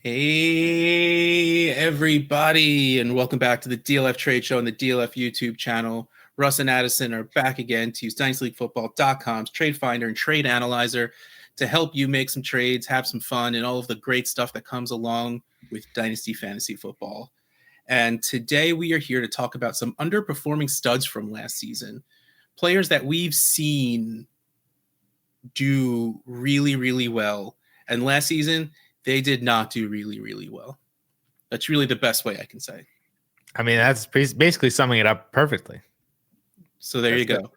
Hey, everybody, and welcome back to the DLF Trade Show on the DLF YouTube channel. Russ and Addison are back again to use DynastyLeagueFootball.com's Trade Finder and Trade Analyzer to help you make some trades, have some fun, and all of the great stuff that comes along with Dynasty Fantasy Football. And today we are here to talk about some underperforming studs from last season, players that we've seen do really, really well. And last season, they did not do really, really well. That's really the best way I can say. I mean, that's basically summing it up perfectly. So there you go.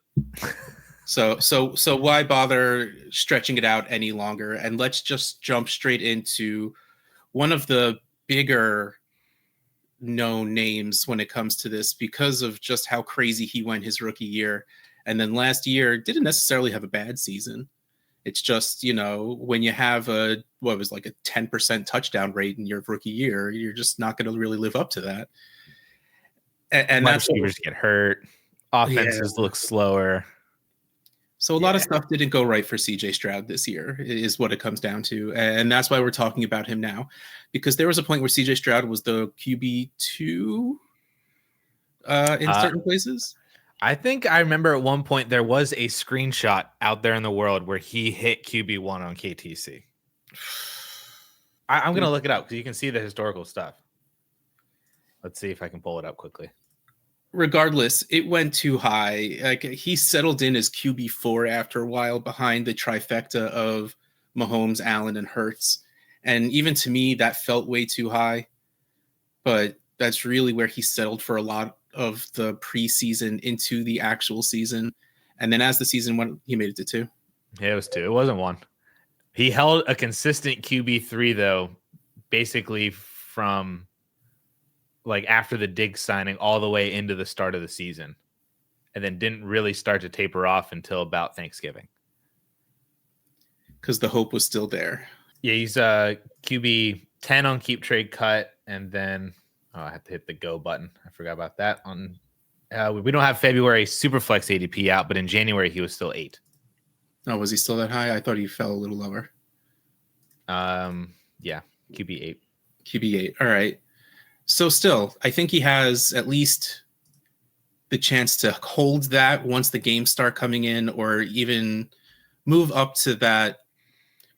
So why bother stretching it out any longer? And let's just jump straight into one of the bigger known names when it comes to this because of just how crazy he went his rookie year. And then last year didn't necessarily have a bad season. It's just, when you have a 10% touchdown rate in your rookie year, you're just not going to really live up to that. And that's receivers get hurt. Offenses look slower. So a lot of stuff didn't go right for CJ Stroud this year is what it comes down to. And that's why we're talking about him now, because there was a point where CJ Stroud was the QB2 in certain places. I think I remember at one point there was a screenshot out there in the world where he hit QB1 on KTC. I'm going to look it up because you can see the historical stuff. Let's see if I can pull it up quickly. Regardless, it went too high. Like, he settled in as QB4 after a while behind the trifecta of Mahomes, Allen, and Hurts. And even to me, that felt way too high. But that's really where he settled for a lot of the preseason into the actual season. And then as the season went, he made it to 2. Yeah, it was 2. It wasn't 1. He held a consistent QB3, though, basically from like after the Diggs signing all the way into the start of the season, and then didn't really start to taper off until about Thanksgiving. Because the hope was still there. Yeah, he's QB 10 on Keep Trade Cut, and then I have to hit the go button. I forgot about that. On we don't have February Superflex ADP out, but in January he was still 8. Oh, was he still that high? I thought he fell a little lower. Yeah, QB 8. QB 8. All right. So still, I think he has at least the chance to hold that once the games start coming in, or even move up to that,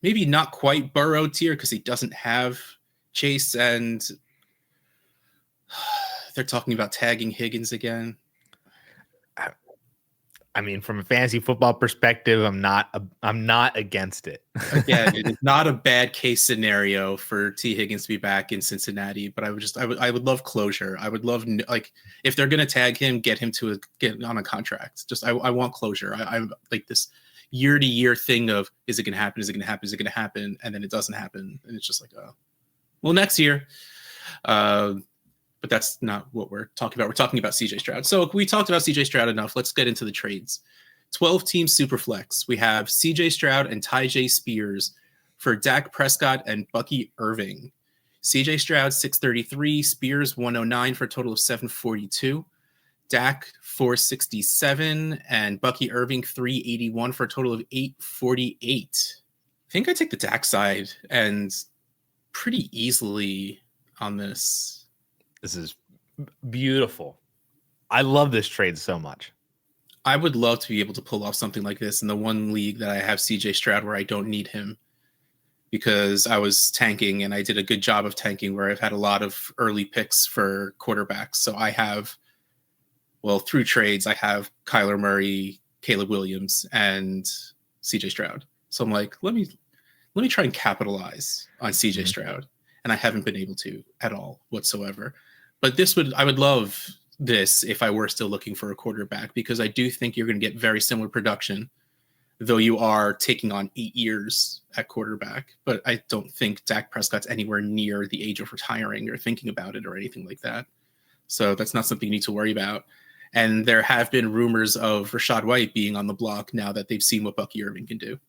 maybe not quite Burrow tier because he doesn't have Chase, and they're talking about tagging Higgins again. I mean, from a fantasy football perspective, I'm not against it. Again, it's not a bad case scenario for T. Higgins to be back in Cincinnati, but I would love closure. I would love, like, if they're gonna tag him, get him to get on a contract. Just I want closure. I'm like this year-to-year thing of, is it gonna happen? Is it gonna happen? Is it gonna happen? And then it doesn't happen, and it's just like, oh, well, next year. But that's not what we're talking about. We're talking about CJ Stroud. So we talked about CJ Stroud enough. Let's get into the trades. 12-team Superflex. We have CJ Stroud and Tyjae Spears for Dak Prescott and Bucky Irving. CJ Stroud, 633. Spears, 109 for a total of 742. Dak, 467. And Bucky Irving, 381 for a total of 848. I think I take the Dak side and pretty easily on this. This is beautiful. I love this trade so much. I would love to be able to pull off something like this in the one league that I have CJ Stroud where I don't need him, because I was tanking and I did a good job of tanking where I've had a lot of early picks for quarterbacks. So I have, through trades, I have Kyler Murray, Caleb Williams, and CJ Stroud. So I'm like, let me try and capitalize on CJ Stroud. And I haven't been able to at all whatsoever. But I would love this if I were still looking for a quarterback, because I do think you're going to get very similar production, though you are taking on 8 years at quarterback. But I don't think Dak Prescott's anywhere near the age of retiring or thinking about it or anything like that. So that's not something you need to worry about. And there have been rumors of Rachaad White being on the block now that they've seen what Bucky Irving can do.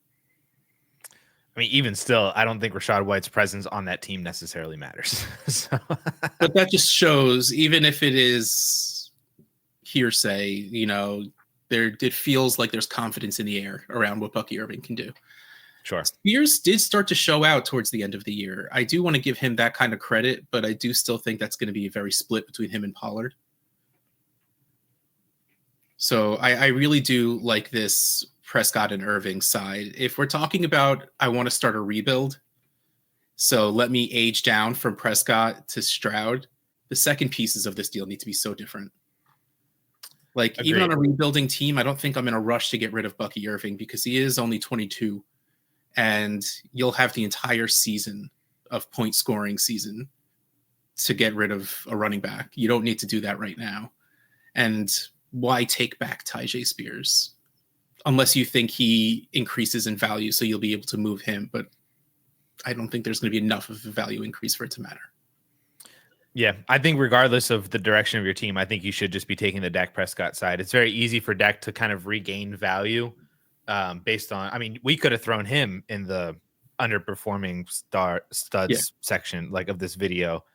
I mean, even still, I don't think Rachaad White's presence on that team necessarily matters. But that just shows, even if it is hearsay, it feels like there's confidence in the air around what Bucky Irving can do. Sure. Spears did start to show out towards the end of the year. I do want to give him that kind of credit, but I do still think that's going to be very split between him and Pollard. So I really do like this Prescott and Irving side. If we're talking about I want to start a rebuild, so let me age down from Prescott to Stroud, the second pieces of this deal need to be so different. Like, Agreed. Even on a rebuilding team, I don't think I'm in a rush to get rid of Bucky Irving because he is only 22, and you'll have the entire season of point scoring season to get rid of a running back. You don't need to do that right now. And why take back Tyjae Spears? Unless you think he increases in value, so you'll be able to move him. But I don't think there's going to be enough of a value increase for it to matter. Yeah, I think regardless of the direction of your team, I think you should just be taking the Dak Prescott side. It's very easy for Dak to kind of regain value based on, I mean, we could have thrown him in the underperforming studs section like of this video,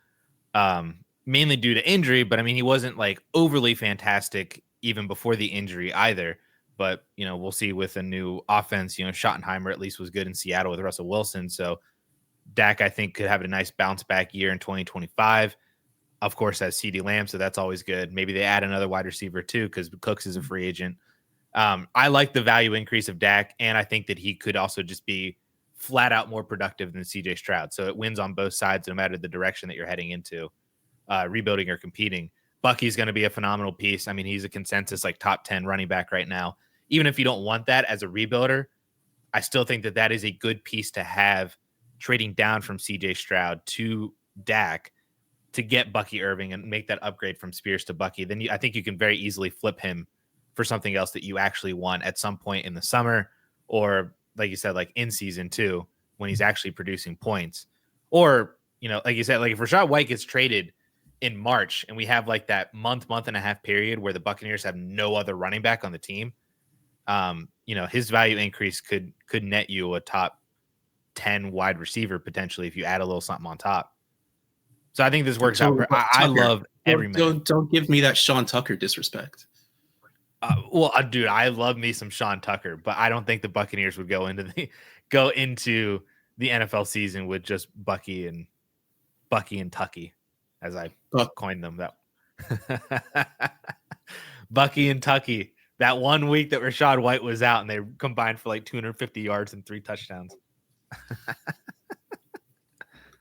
mainly due to injury. But I mean, he wasn't like overly fantastic even before the injury either. But, you know, we'll see with a new offense. You know, Schottenheimer at least was good in Seattle with Russell Wilson. So Dak, I think, could have a nice bounce back year in 2025. Of course, as CeeDee Lamb, so that's always good. Maybe they add another wide receiver too, because Cooks is a free agent. I like the value increase of Dak, and I think that he could also just be flat out more productive than CJ Stroud. So it wins on both sides, no matter the direction that you're heading into, rebuilding or competing. Bucky's going to be a phenomenal piece. I mean, he's a consensus like top 10 running back right now. Even if you don't want that as a rebuilder, I still think that that is a good piece to have trading down from CJ Stroud to Dak to get Bucky Irving and make that upgrade from Spears to Bucky. Then I think you can very easily flip him for something else that you actually want at some point in the summer, or like you said, like in season 2 when he's actually producing points. Or, you know, like you said, like if Rachaad White gets traded in March and we have like that month and a half period where the Buccaneers have no other running back on the team, you know, his value increase could net you a top 10 wide receiver potentially if you add a little something on top. So I think this works out. I love every minute. Don't give me that Sean Tucker disrespect. Dude, I love me some Sean Tucker, but I don't think the Buccaneers would go into the NFL season with just Bucky and Tucky, as I coined them. That Bucky and Tucky. That 1 week that Rachaad White was out, and they combined for like 250 yards and 3 touchdowns.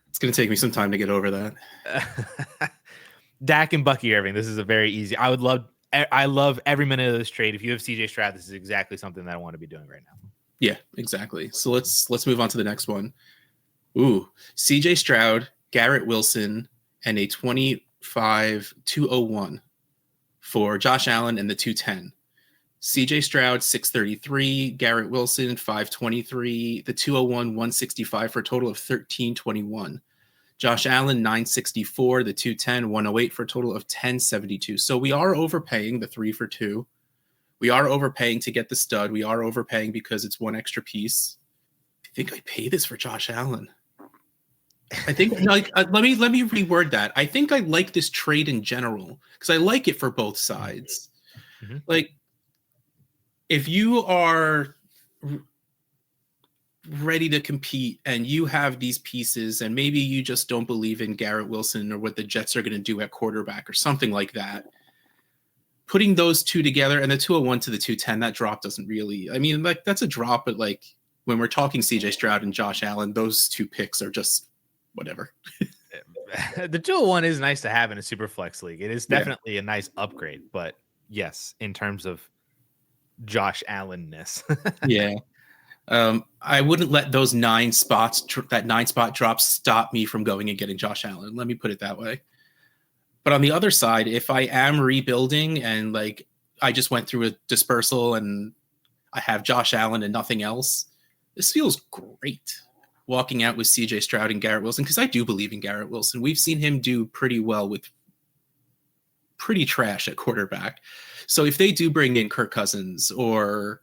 It's going to take me some time to get over that. Dak and Bucky Irving. This is a very easy. I love every minute of this trade. If you have CJ Stroud, this is exactly something that I want to be doing right now. Yeah, exactly. So let's move on to the next one. Ooh, CJ Stroud, Garrett Wilson, and a 25-201 for Josh Allen and the 210. CJ Stroud, 633, Garrett Wilson, 523, the 201, 165 for a total of 1321. Josh Allen, 964, the 210, 108 for a total of 1072. So we are overpaying the 3 for 2. We are overpaying to get the stud. We are overpaying because it's one extra piece. I think I pay this for Josh Allen. I think let me reword that. I think I like this trade in general because I like it for both sides. Mm-hmm. Like, if you are ready to compete and you have these pieces and maybe you just don't believe in Garrett Wilson or what the Jets are going to do at quarterback or something like that, putting those two together and the 201 to the 210, that drop doesn't really, I mean, like that's a drop, but like when we're talking CJ Stroud and Josh Allen, those two picks are just whatever. The 201 is nice to have in a super flex league. It is definitely a nice upgrade, but yes, in terms of Josh Allen-ness. Yeah. I wouldn't let those 9 spots, that 9-spot drop stop me from going and getting Josh Allen. Let me put it that way. But on the other side, if I am rebuilding and like I just went through a dispersal and I have Josh Allen and nothing else, this feels great walking out with CJ Stroud and Garrett Wilson because I do believe in Garrett Wilson. We've seen him do pretty well with pretty trash at quarterback. So if they do bring in Kirk Cousins, or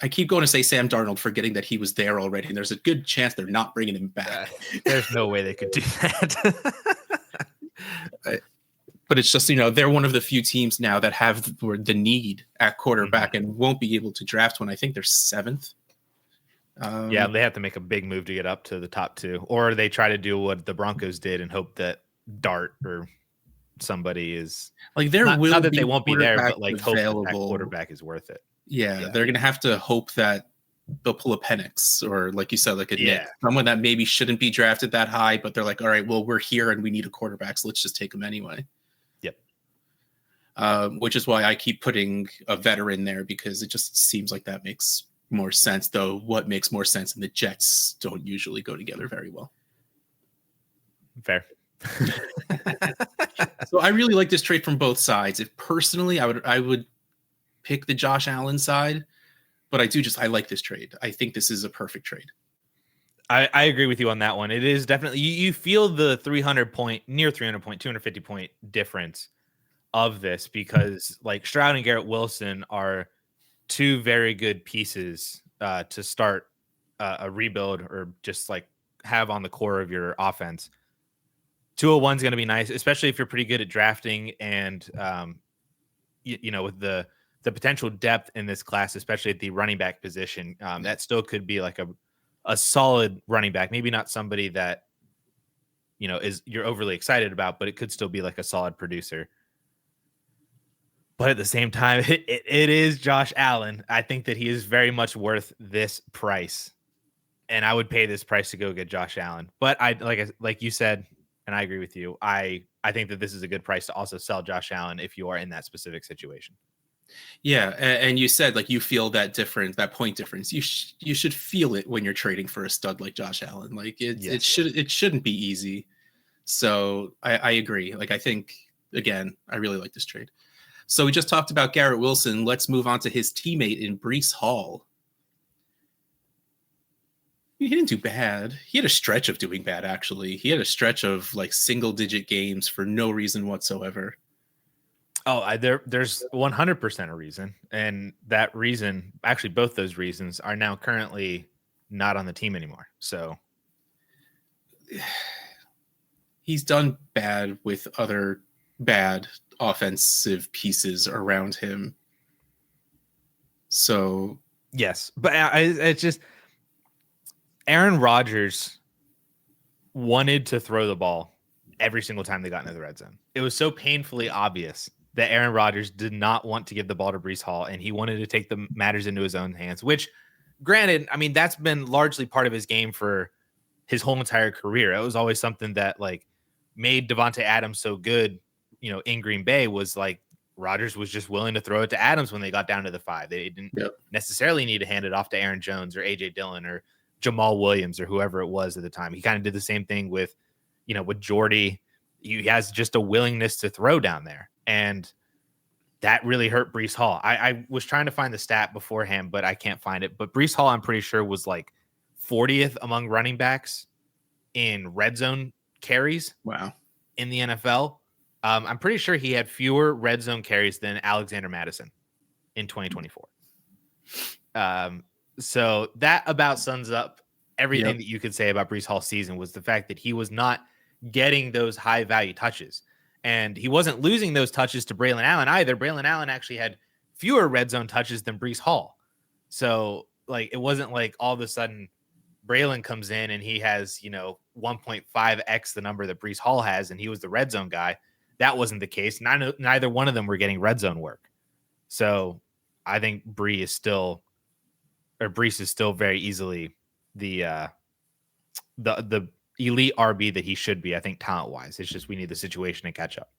I keep going to say Sam Darnold, forgetting that he was there already, and there's a good chance they're not bringing him back. There's no way they could do that. But it's just, you know, they're one of the few teams now that have the need at quarterback and won't be able to draft one. I think they're 7th. Yeah, they have to make a big move to get up to the top 2, or they try to do what the Broncos did and hope that Dart or somebody is like there not will that be they won't be there, but like hope that available. quarterback is worth it. Yeah, they're gonna have to hope that they'll pull a Penix, or like you said, like a Nick, someone that maybe shouldn't be drafted that high, but they're like, all right, well, we're here and we need a quarterback, so let's just take him anyway. Yep. Which is why I keep putting a veteran there, because it just seems like that makes more sense. Though what makes more sense, and the Jets don't usually go together very well. Fair. So I really like this trade from both sides. If personally, I would pick the Josh Allen side, but I like this trade. I think this is a perfect trade. I agree with you on that one. It is definitely, you feel the 250 point difference of this, because like Stroud and Garrett Wilson are two very good pieces to start a rebuild, or just like have on the core of your offense. 201 is going to be nice, especially if you're pretty good at drafting, and with the potential depth in this class, especially at the running back position, that still could be like a solid running back. Maybe not somebody that you're overly excited about, but it could still be like a solid producer. But at the same time, it is Josh Allen. I think that he is very much worth this price, and I would pay this price to go get Josh Allen. But like you said, and I agree with you, I think that this is a good price to also sell Josh Allen if you are in that specific situation. Yeah, and you said like you feel that point difference. You should feel it when you're trading for a stud like Josh Allen. Like it shouldn't be easy. So I agree. Like I think, again, I really like this trade. So we just talked about Garrett Wilson. Let's move on to his teammate in Breece Hall. He didn't do bad. He had a stretch of doing bad, actually. He had a stretch of like single-digit games for no reason whatsoever. Oh, there's 100% a reason. And that reason, actually both those reasons, are now currently not on the team anymore. So he's done bad with other bad offensive pieces around him. So yes, but it's just Aaron Rodgers wanted to throw the ball every single time they got into the red zone. It was so painfully obvious that Aaron Rodgers did not want to give the ball to Breece Hall, and he wanted to take the matters into his own hands, which, granted, I mean, that's been largely part of his game for his whole entire career. It was always something that like made Devontae Adams so good, in Green Bay, was like Rodgers was just willing to throw it to Adams when they got down to the 5. They didn't necessarily need to hand it off to Aaron Jones or AJ Dillon or Jamal Williams or whoever it was at the time. He kind of did the same thing with Jordy. He has just a willingness to throw down there. And that really hurt Breece Hall. I was trying to find the stat beforehand, but I can't find it. But Breece Hall, I'm pretty sure, was like 40th among running backs in red zone carries. Wow. In the NFL. I'm pretty sure he had fewer red zone carries than Alexander Madison in 2024. So that about sums up everything that you could say about Breece Hall's season, was the fact that he was not getting those high value touches. And he wasn't losing those touches to Braylon Allen either. Braylon Allen actually had fewer red zone touches than Breece Hall. So like, it wasn't like all of a sudden Braylon comes in and he has, 1.5x the number that Breece Hall has, and he was the red zone guy. That wasn't the case. Neither one of them were getting red zone work. So I think Breece is still very easily the elite RB that he should be, I think, talent-wise. It's just we need the situation to catch up.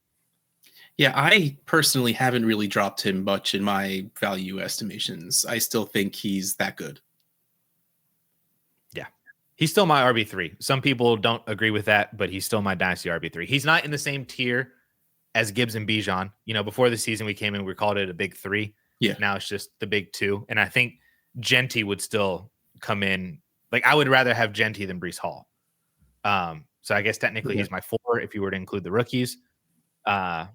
Yeah, I personally haven't really dropped him much in my value estimations. I still think he's that good. Yeah. He's still my RB3. Some people don't agree with that, but he's still my dynasty RB3. He's not in the same tier as Gibbs and Bijan. Before the season we came in, we called it a big 3. Yeah. Now it's just the big 2. And I think Genty would still come in. Like, I would rather have Genty than Breece Hall. So I guess technically he's my 4 if you were to include the rookies. But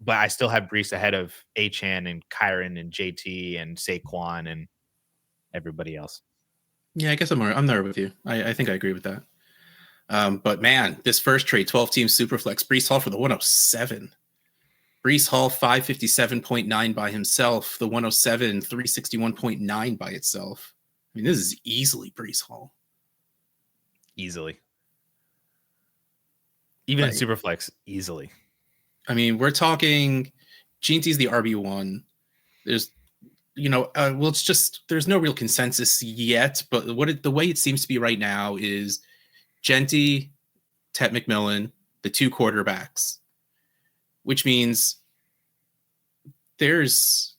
I still have Breece ahead of Achane and Kyron and JT and Saquon and everybody else. Yeah, I guess I'm there with you. I think I agree with that. But man, this first trade, 12-team Superflex, Breece Hall for the 107. Breece Hall, 557.9 by himself. The 107, 361.9 by itself. mean, this is easily Breece Hall. Easily. Even in Superflex, easily. I mean, we're talking Ginty's the RB1. There's, well, it's just, there's no real consensus yet, but the way it seems to be right now is Genty, Tet McMillan, the two quarterbacks, which means there's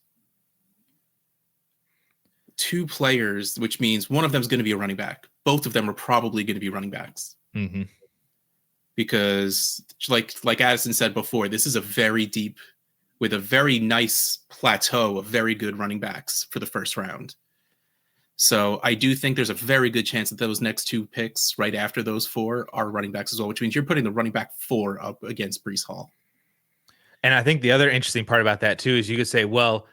two players, which means one of them is going to be a running back. Both of them are probably going to be running backs. Mm-hmm. Because like Addison said before, this is a very deep, with a very nice plateau of very good running backs for the first round. So I do think there's a very good chance that those next two picks right after those four are running backs as well, which means you're putting the running back 4 up against Breece Hall. And I think the other interesting part about that too is you could say, well,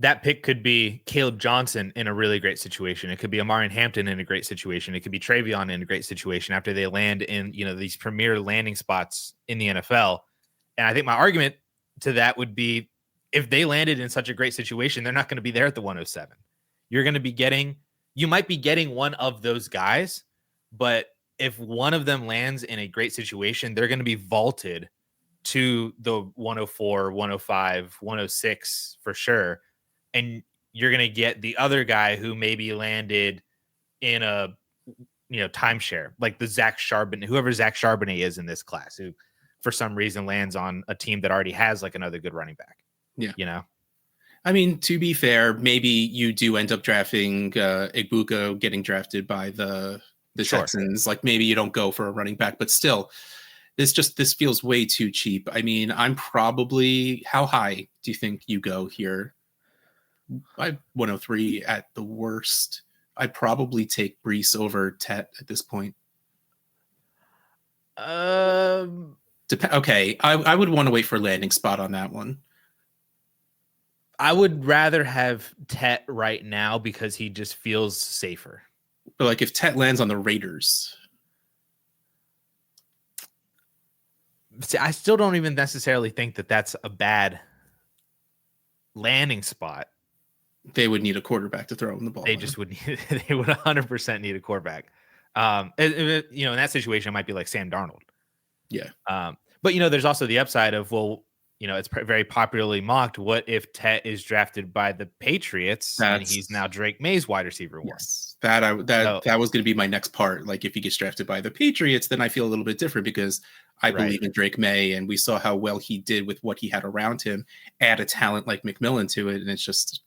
that pick could be Caleb Johnson in a really great situation. It could be Marvin Hampton in a great situation. It could be Travion in a great situation after they land in, these premier landing spots in the NFL. And I think my argument to that would be if they landed in such a great situation, they're not going to be there at the 107. You're going to be you might be getting one of those guys, but if one of them lands in a great situation, they're going to be vaulted to the 104, 105, 106 for sure. And you're going to get the other guy who maybe landed in a, timeshare, like the Zach Charbonnet, whoever Zach Charbonnet is in this class, who for some reason lands on a team that already has like another good running back. Yeah. I mean, to be fair, maybe you do end up drafting Igbuka getting drafted by the Sure. Texans. Like maybe you don't go for a running back, but still, this feels way too cheap. I mean, I'm probably, how high do you think you go here? I 103 at the worst. I'd probably take Breece over Tet at this point. Okay, I would want to wait for a landing spot on that one. I would rather have Tet right now because he just feels safer. But like if Tet lands on the Raiders, see, I still don't even necessarily think that that's a bad landing spot. They would need a quarterback to throw him the ball. They just would need, they would 100% need a quarterback. In that situation, it might be like Sam Darnold. Yeah. But there's also the upside of, well, it's very popularly mocked. What if Tet is drafted by the Patriots and he's now Drake May's wide receiver one? Yes, that was going to be my next part. Like if he gets drafted by the Patriots, then I feel a little bit different because I believe in Drake May, and we saw how well he did with what he had around him. Add a talent like McMillan to it, and it's just,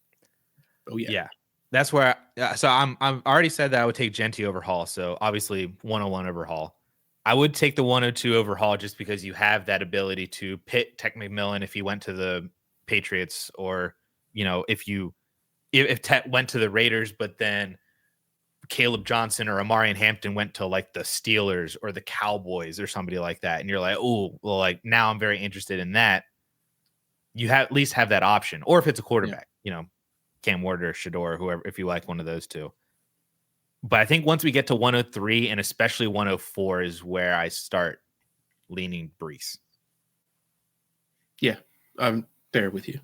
yeah. That's where. I've already said that I would take Genty over Hall. So obviously 101 over Hall. I would take the 102 over Hall just because you have that ability to pit Tet McMillan if he went to the Patriots, or if Tet went to the Raiders, but then Caleb Johnson or Amari Hampton went to like the Steelers or the Cowboys or somebody like that, and you're like, oh, well, like now I'm very interested in that. You at least have that option, or if it's a quarterback, Cam Ward or Shador, whoever, if you like one of those two. But I think once we get to 103 and especially 104 is where I start leaning Breece. Yeah, I'm there with you.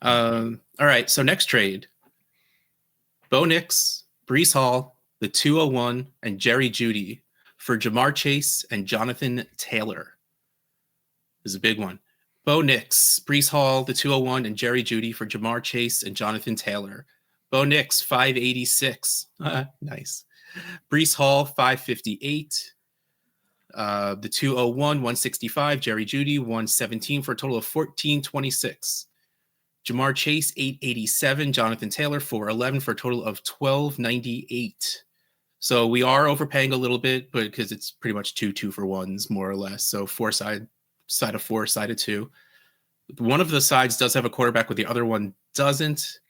All right, so next trade. Bo Nix, Breece Hall, the 201, and Jerry Jeudy for Jamar Chase and Jonathan Taylor. This is a big one. Bo Nix, Breece Hall, the 201, and Jerry Jeudy for Jamar Chase and Jonathan Taylor. Bo Nix, 586. Nice. Breece Hall, 558. The 201, 165. Jerry Jeudy, 117 for a total of 1426. Jamar Chase, 887. Jonathan Taylor, 411 for a total of 1298. So we are overpaying a little bit, but because it's pretty much 2 for ones, more or less. So side of 4, side of 2. One of the sides does have a quarterback, but the other one doesn't.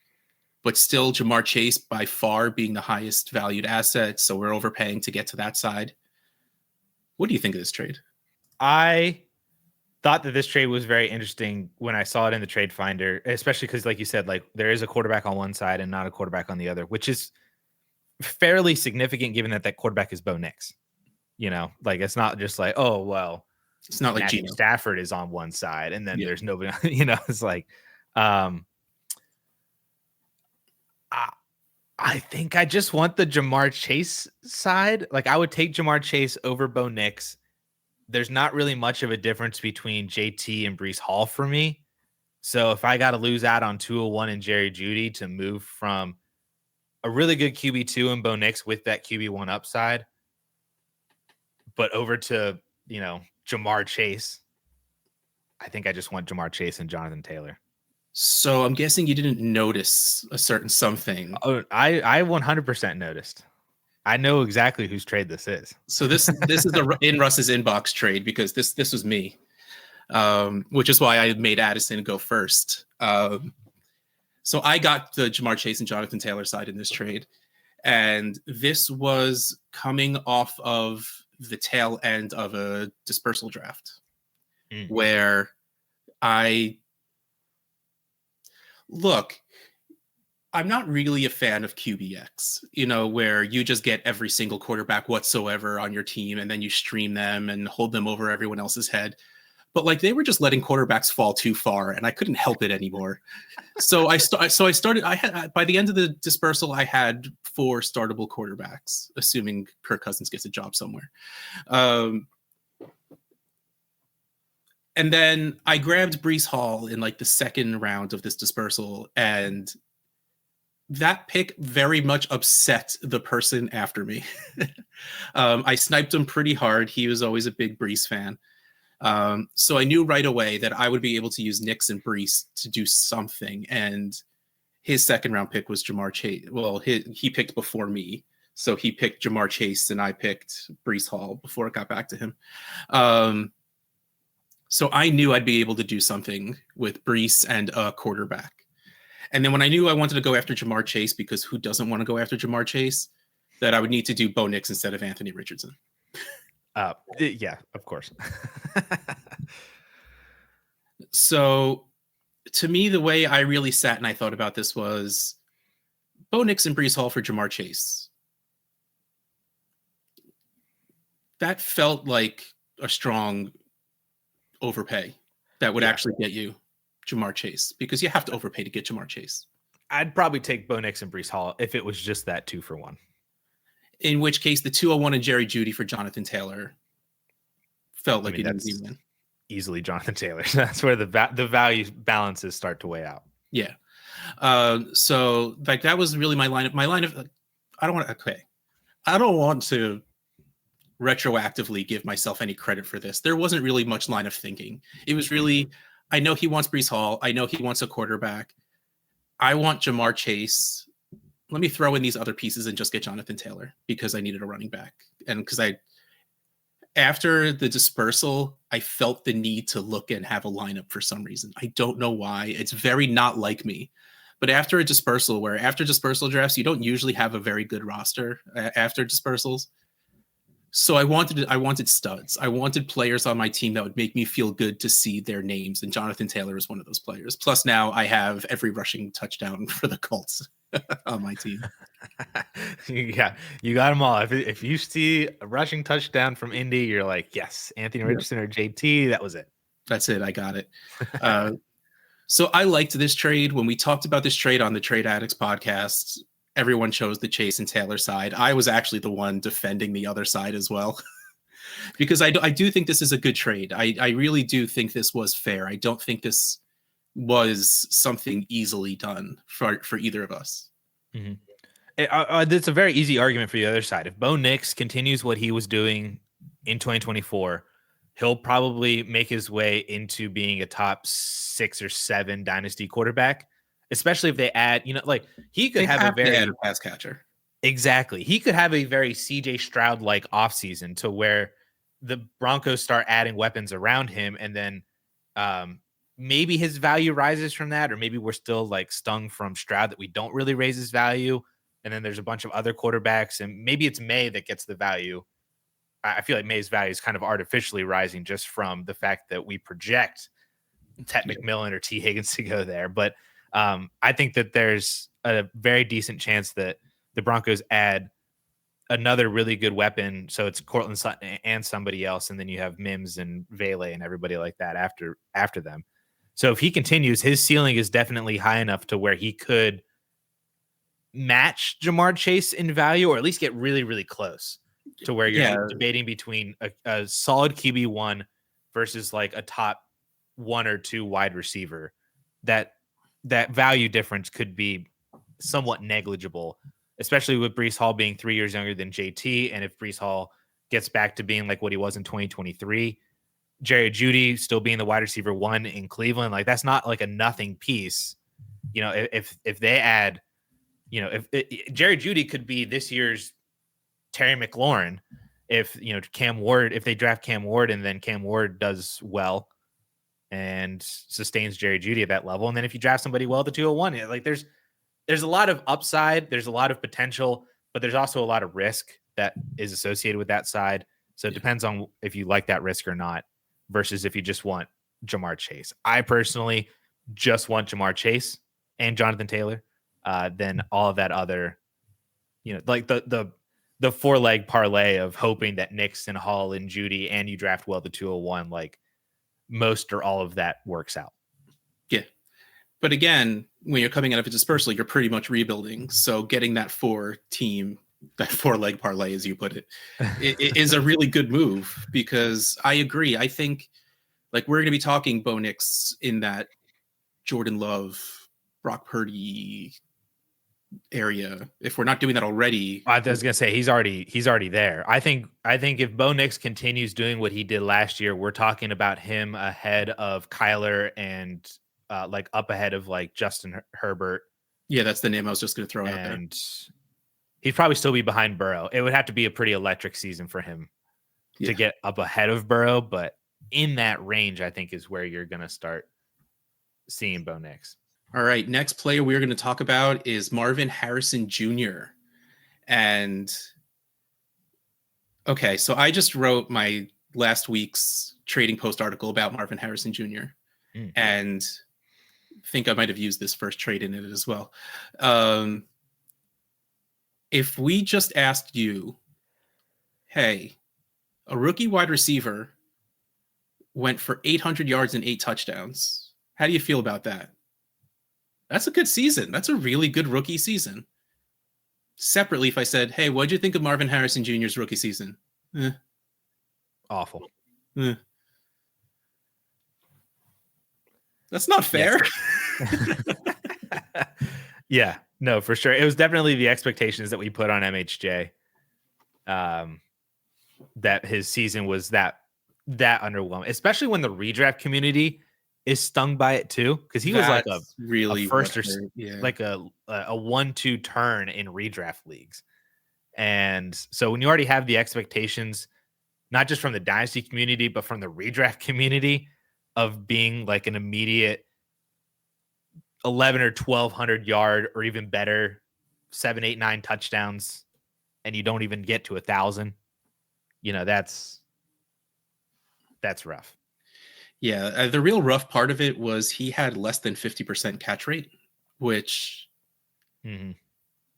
But still, Jamar Chase by far being the highest valued asset. So we're overpaying to get to that side. What do you think of this trade? I thought that this trade was very interesting when I saw it in the trade finder, especially because, like you said, like there is a quarterback on one side and not a quarterback on the other, which is fairly significant given that quarterback is Bo Nix. Like it's not just like, oh, well, it's not like Matthew Stafford is on one side and then there's nobody, it's like, I think I just want the Jamar Chase side. Like I would take Jamar Chase over Bo Nix. There's not really much of a difference between JT and Breece Hall for me. So if I got to lose out on 201 and Jerry Jeudy to move from a really good QB2 and Bo Nix with that QB1 upside, but over to, Jamar Chase, I think I just want Jamar Chase and Jonathan Taylor. So I'm guessing you didn't notice a certain something. Oh, I 100% noticed. I know exactly whose trade this is. So this is in Russ's inbox trade because this was me, which is why I made Addison go first. So I got the Jamar Chase and Jonathan Taylor side in this trade, and this was coming off of the tail end of a dispersal draft where I'm not really a fan of QBX, where you just get every single quarterback whatsoever on your team and then you stream them and hold them over everyone else's head. But like they were just letting quarterbacks fall too far and I couldn't help it anymore. So I started, by the end of the dispersal, I had 4 startable quarterbacks, assuming Kirk Cousins gets a job somewhere. And then I grabbed Breece Hall in like the second round of this dispersal, and that pick very much upset the person after me. I sniped him pretty hard. He was always a big Breece fan. So I knew right away that I would be able to use Nix and Breece to do something. And his second round pick was Jamar Chase. Well, he picked before me. So he picked Jamar Chase and I picked Breece Hall before it got back to him. So I knew I'd be able to do something with Breece and a quarterback. And then when I knew I wanted to go after Jamar Chase, because who doesn't want to go after Jamar Chase, that I would need to do Bo Nix instead of Anthony Richardson. Yeah, of course. So to me, the way I really sat and I thought about this was Bo Nix and Breece Hall for Jamar Chase. That felt like a strong overpay that would actually get you Jamar Chase, because you have to overpay to get Jamar Chase. I'd probably take Bo Nix and Breece Hall if it was just that 2-for-1. In which case, the 201 and Jerry Jeudy for Jonathan Taylor felt like an easy win. Easily Jonathan Taylor. That's where the value balances start to weigh out. Yeah. So like that was really my line of I don't want to retroactively give myself any credit for this. There wasn't really much line of thinking. It was really, I know he wants Breece Hall. I know he wants a quarterback. I want Jamar Chase. Let me throw in these other pieces and just get Jonathan Taylor because I needed a running back. And because after the dispersal, I felt the need to look and have a lineup for some reason. I don't know why. It's very not like me. But after a dispersal, where after dispersal drafts, you don't usually have a very good roster after dispersals. So I wanted studs. I wanted players on my team that would make me feel good to see their names. And Jonathan Taylor is one of those players. Plus now I have every rushing touchdown for the Colts on my team. Yeah, you got them all. If you see a rushing touchdown from Indy, you're like, yes, Anthony Richardson or JT, that was it. That's it. I got it. So I liked this trade. When we talked about this trade on the Trade Addicts podcast, everyone chose the Chase and Taylor side. I was actually the one defending the other side as well, because I do think this is a good trade. I really do think this was fair. I don't think this was something easily done for either of us. Mm-hmm. It's a very easy argument for the other side. If Bo Nix continues what he was doing in 2024, he'll probably make his way into being a top 6 or 7 dynasty quarterback, especially if they add, like he could have a very pass catcher. Exactly. He could have a very CJ Stroud like offseason to where the Broncos start adding weapons around him. And then maybe his value rises from that, or maybe we're still like stung from Stroud that we don't really raise his value. And then there's a bunch of other quarterbacks, and maybe it's May that gets the value. I feel like May's value is kind of artificially rising just from the fact that we project Ted McMillan or T. Higgins to go there. But I think that there's a very decent chance that the Broncos add another really good weapon. So it's Cortland Sutton and somebody else. And then you have Mims and Vele and everybody like that after them. So if he continues, his ceiling is definitely high enough to where he could match Jamar Chase in value, or at least get really, really close to where you're debating between a solid QB1 versus like a top 1 or 2 wide receiver. That value difference could be somewhat negligible, especially with Breece Hall being 3 years younger than JT. And if Breece Hall gets back to being like what he was in 2023, Jerry Jeudy still being the wide receiver 1 in Cleveland, like that's not like a nothing piece. If they add, if Jerry Jeudy could be this year's Terry McLaurin, if Cam Ward, if they draft Cam Ward and then Cam Ward does well and sustains Jerry Jeudy at that level, and then if you draft somebody well at the 201, like there's a lot of upside, there's a lot of potential, but there's also a lot of risk that is associated with that side. So it depends on if you like that risk or not, versus if you just want Jamar Chase. I personally just want Jamar Chase and Jonathan Taylor. Then all of that other, like the 4-leg parlay of hoping that Nixon, Hall, and Jeudy, and you draft well the 201, like most or all of that works out. Yeah. But again, when you're coming out of a dispersal, you're pretty much rebuilding. So getting that 4-leg parlay, as you put it, it is a really good move, because I agree. I think like we're going to be talking Bo Nix in that Jordan Love, Brock Purdy area. If we're not doing that already, I was gonna say he's already there. I think if Bo Nix continues doing what he did last year, we're talking about him ahead of Kyler and like up ahead of like Justin Herbert. Yeah, that's the name I was just gonna throw out there. And he'd probably still be behind Burrow. It would have to be a pretty electric season for him to get up ahead of Burrow, but in that range, I think is where you're gonna start seeing Bo Nix. All right, next player we're going to talk about is Marvin Harrison Jr. And okay, so I just wrote my last week's Trading Post article about Marvin Harrison Jr. And think I might have used this first trade in it as well. If we just asked you, hey, a rookie wide receiver went for 800 yards and 8 touchdowns, how do you feel about that? That's a good season. That's a really good rookie season. Separately, if I said, hey, what'd you think of Marvin Harrison Jr.'s rookie season? Awful. That's not fair. Yes. Yeah, no, for sure. It was definitely the expectations that we put on MHJ. That his season was that underwhelming, especially when the redraft community is stung by it too, because he was like a first or like a 1-2 turn in redraft leagues. And so when you already have the expectations, not just from the Dynasty community, but from the redraft community of being like an immediate 11 or 1,200 yard or even better 7, 8, 9 touchdowns, and you don't even get to 1,000, that's rough. Yeah, the real rough part of it was he had less than 50% catch rate, which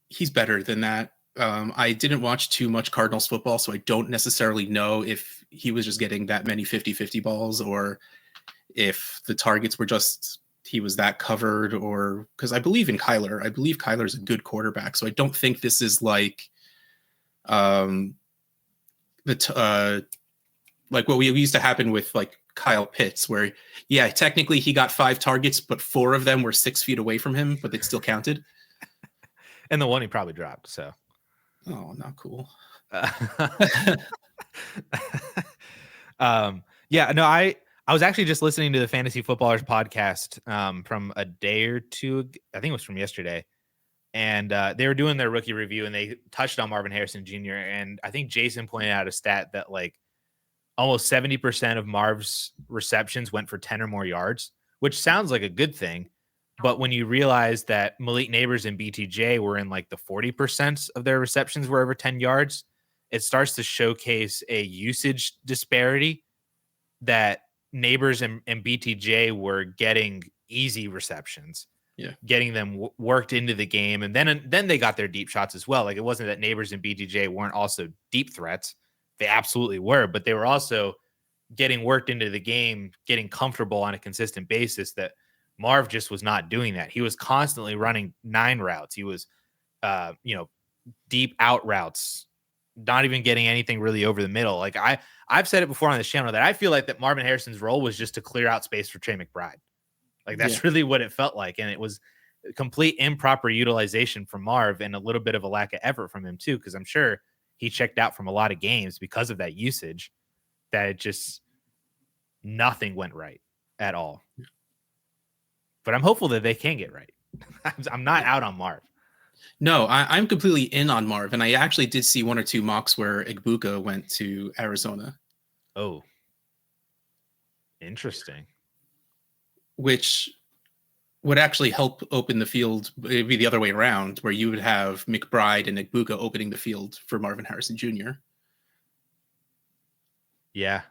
he's better than that. I didn't watch too much Cardinals football, so I don't necessarily know if he was just getting that many 50-50 balls or if the targets were just he was that covered, or because I believe in Kyler. I believe Kyler's a good quarterback, so I don't think this is like like what we used to happen with like Kyle Pitts, where technically he got 5 targets, but 4 of them were 6 feet away from him, but it still counted. And the one he probably dropped. So, not cool. Yeah, no, I was actually just listening to the Fantasy Footballers podcast from a day or two. I think it was from yesterday. And they were doing their rookie review and they touched on Marvin Harrison Jr. And I think Jason pointed out a stat that like almost 70% of Marv's receptions went for 10 or more yards, which sounds like a good thing. But when you realize that Malik Neighbors and BTJ were in like the 40% of their receptions were over 10 yards, it starts to showcase a usage disparity that Neighbors and BTJ were getting easy receptions, getting them worked into the game. And then they got their deep shots as well. Like it wasn't that Neighbors and BTJ weren't also deep threats. They absolutely were, but they were also getting worked into the game, getting comfortable on a consistent basis that Marv just was not doing that. He was constantly running 9 routes. He was deep out routes, not even getting anything really over the middle. Like I've said it before on this channel that I feel like that Marvin Harrison's role was just to clear out space for Trey McBride. Like that's really what it felt like. And it was complete improper utilization from Marv and a little bit of a lack of effort from him too. Cause I'm sure he checked out from a lot of games because of that usage, that it just nothing went right at all. But I'm hopeful that they can get right. I'm not out on Marv. No, I'm completely in on Marv. And I actually did see one or two mocks where Igbuka went to Arizona. Oh, interesting. Which would actually help open the field. It'd be the other way around, where you would have McBride and Igbuka opening the field for Marvin Harrison Jr. Yeah.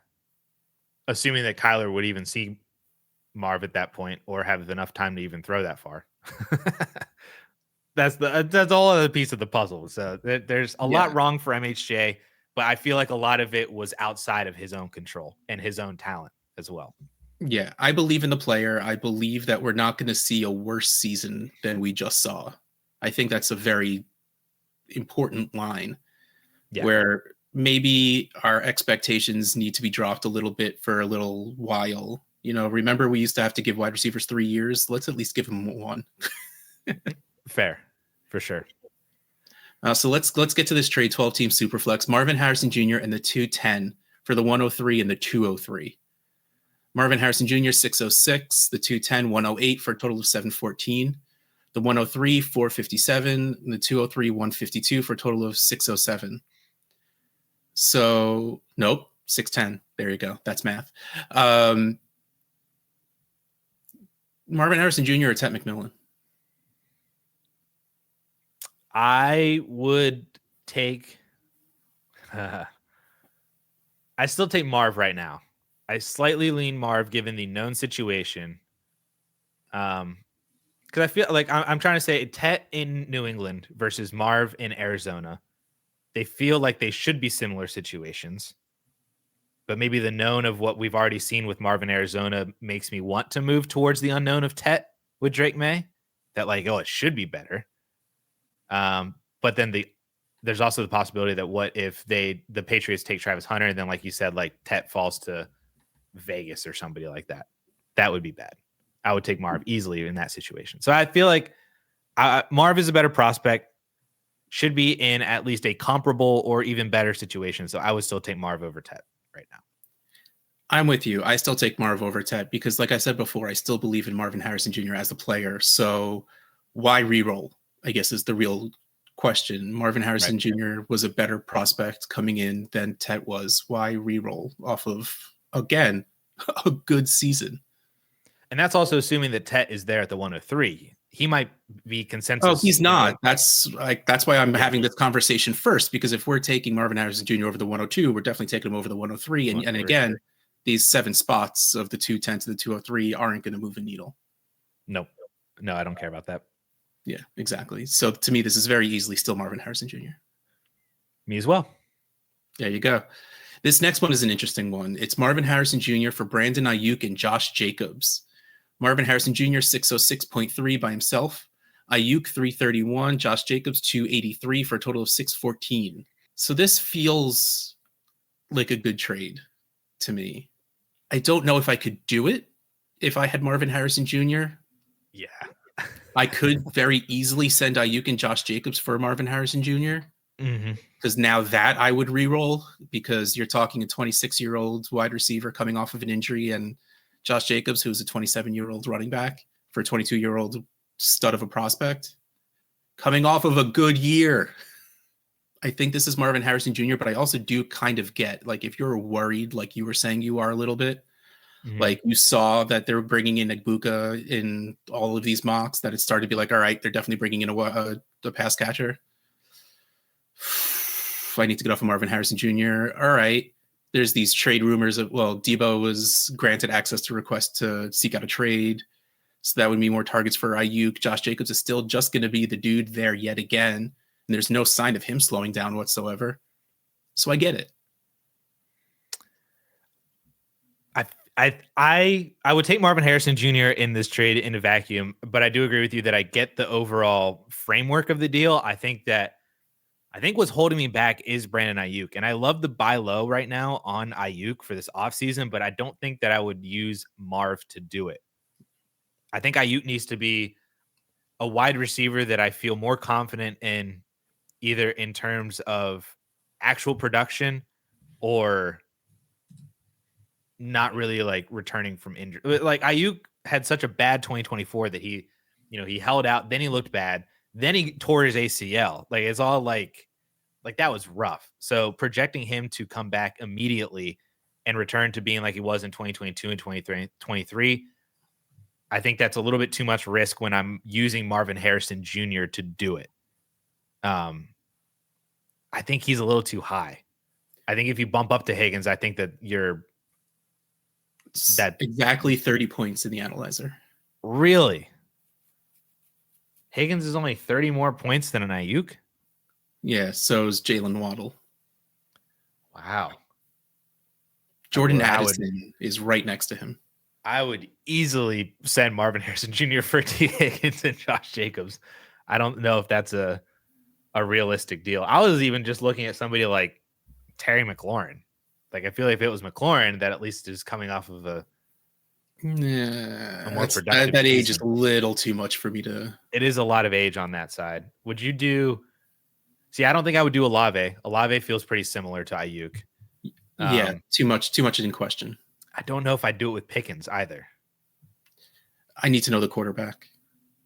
Assuming that Kyler would even see Marv at that point or have enough time to even throw that far. That's all other piece of the puzzle. So there's a lot wrong for MHJ, but I feel like a lot of it was outside of his own control and his own talent as well. Yeah, I believe in the player. I believe that we're not going to see a worse season than we just saw. I think that's a very important line where maybe our expectations need to be dropped a little bit for a little while. Remember we used to have to give wide receivers 3 years. Let's at least give them 1. Fair, for sure. So let's get to this trade 12-team Superflex. Marvin Harrison Jr. and the 210 for the 103 and the 203. Marvin Harrison Jr. 606, the 210 108 for a total of 714. The 103 457, and the 203 152 for a total of 607. So nope, 610. There you go. That's math. Marvin Harrison Jr. or Tet McMillan? I would take. I still take Marv right now. I slightly lean Marv given the known situation. Because I feel like I'm trying to say Tet in New England versus Marv in Arizona. They feel like they should be similar situations. But maybe the known of what we've already seen with Marv in Arizona makes me want to move towards the unknown of Tet with Drake May. That it should be better. But then there's also the possibility that what if the Patriots take Travis Hunter and then, like you said, Tet falls to Vegas or somebody like that. That would be bad. I would take Marv easily in that situation. So I feel like Marv is a better prospect, should be in at least a comparable or even better situation. So I would still take Marv over Tet right now. I'm with you. I still take Marv over Tet because, like I said before, I still believe in Marvin Harrison Jr. as a player. So why reroll, I guess, is the real question. Marvin Harrison Jr. was a better prospect coming in than Tet was. Why reroll off of, again, a good season? And that's also assuming that Tet is there at the 103. He might be consensus. Oh, he's not. That's why I'm having this conversation first, because if we're taking Marvin Harrison Jr. over the 102, we're definitely taking him over the 103. And again, these 7 spots of the 210 to the 203 aren't going to move a needle. Nope. No, I don't care about that. Yeah, exactly. So to me, this is very easily still Marvin Harrison Jr. Me as well. There you go. This next one is an interesting one. It's Marvin Harrison Jr. for Brandon Ayuk and Josh Jacobs. Marvin Harrison Jr. 606.3 by himself. Ayuk 331. Josh Jacobs 283 for a total of 614. So this feels like a good trade to me. I don't know if I could do it if I had Marvin Harrison Jr. Yeah. I could very easily send Ayuk and Josh Jacobs for Marvin Harrison Jr. Because now that I would reroll, because you're talking a 26-year-old wide receiver coming off of an injury and Josh Jacobs, who's a 27-year-old running back for a 22-year-old stud of a prospect coming off of a good year. I think this is Marvin Harrison Jr., but I also do kind of get, if you're worried, like you were saying you are a little bit, you saw that they were bringing in Igbuka in all of these mocks, that it started to be all right, they're definitely bringing in a pass catcher. I need to get off of Marvin Harrison Jr. All right. There's these trade rumors of, Debo was granted access to request to seek out a trade. So that would mean more targets for Ayuk. Josh Jacobs is still just going to be the dude there yet again. And there's no sign of him slowing down whatsoever. So I get it. I would take Marvin Harrison Jr. in this trade in a vacuum, but I do agree with you that I get the overall framework of the deal. I think what's holding me back is Brandon Ayuk, and I love the buy low right now on Ayuk for this offseason, but I don't think that I would use Marv to do it. I think Ayuk needs to be a wide receiver that I feel more confident in, either in terms of actual production or not really like returning from injury. Like Ayuk had such a bad 2024 that he held out, then he looked bad, then he tore his ACL. Like it's all like that was rough. So projecting him to come back immediately and return to being like he was in 2022 and 2023, I think that's a little bit too much risk when I'm using Marvin Harrison Jr. to do it. I think he's a little too high. I think if you bump up to Higgins, I think that that exactly 30 points in the analyzer. Really? Higgins is only 30 more points than an Ayuk? Yeah, so is Jalen Waddle. Wow. Jordan Addison is right next to him. I would easily send Marvin Harrison Jr. for T. Higgins and Josh Jacobs. I don't know if that's a realistic deal. I was even just looking at somebody like Terry McLaurin. Like I feel like if it was McLaurin, that at least is coming off of a more productive that age is a little too much for me to. It is a lot of age on that side. Would you do? See, I don't think I would do Olave. Olave feels pretty similar to Ayuk. Yeah, too much in question. I don't know if I'd do it with Pickens either. I need to know the quarterback.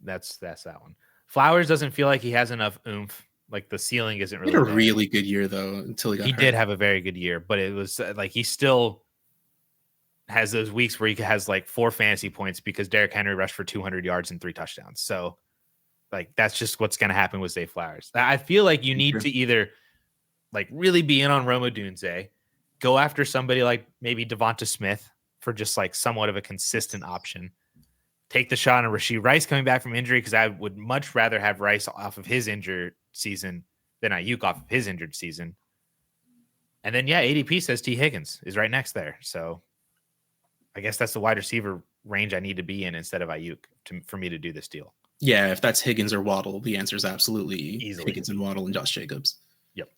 That's that one. Flowers doesn't feel like he has enough oomph. Like the ceiling isn't really. He had a really good year though until he got hurt. He did have a very good year, but it was like he still has those weeks where he has like 4 fantasy points because Derrick Henry rushed for 200 yards and 3 touchdowns. So like that's just what's going to happen with Zay Flowers. I feel like you need to either like really be in on Roma Dunze, go after somebody like maybe Devonta Smith for just like somewhat of a consistent option. Take the shot on Rashee Rice coming back from injury because I would much rather have Rice off of his injured season than Ayuk off of his injured season. And then, yeah, ADP says T. Higgins is right next there. So I guess that's the wide receiver range I need to be in instead of Ayuk for me to do this deal. Yeah, if that's Higgins or Waddle, the answer is absolutely easily Higgins and Waddle and Josh Jacobs. Yep.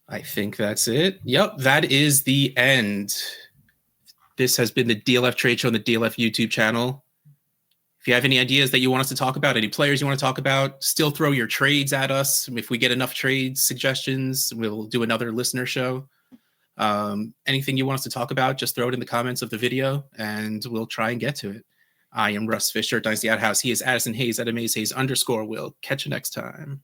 I think that's it. Yep, that is the end. This has been the DLF Trade Show on the DLF YouTube channel. If you have any ideas that you want us to talk about, any players you want to talk about, still throw your trades at us. If we get enough trade suggestions, we'll do another listener show. Anything you want us to talk about, just throw it in the comments of the video and we'll try and get to it. I am Russ Fisher, Dynasty Outhouse. He is Addison Hayes at AmazeHayes_. We'll catch you next time.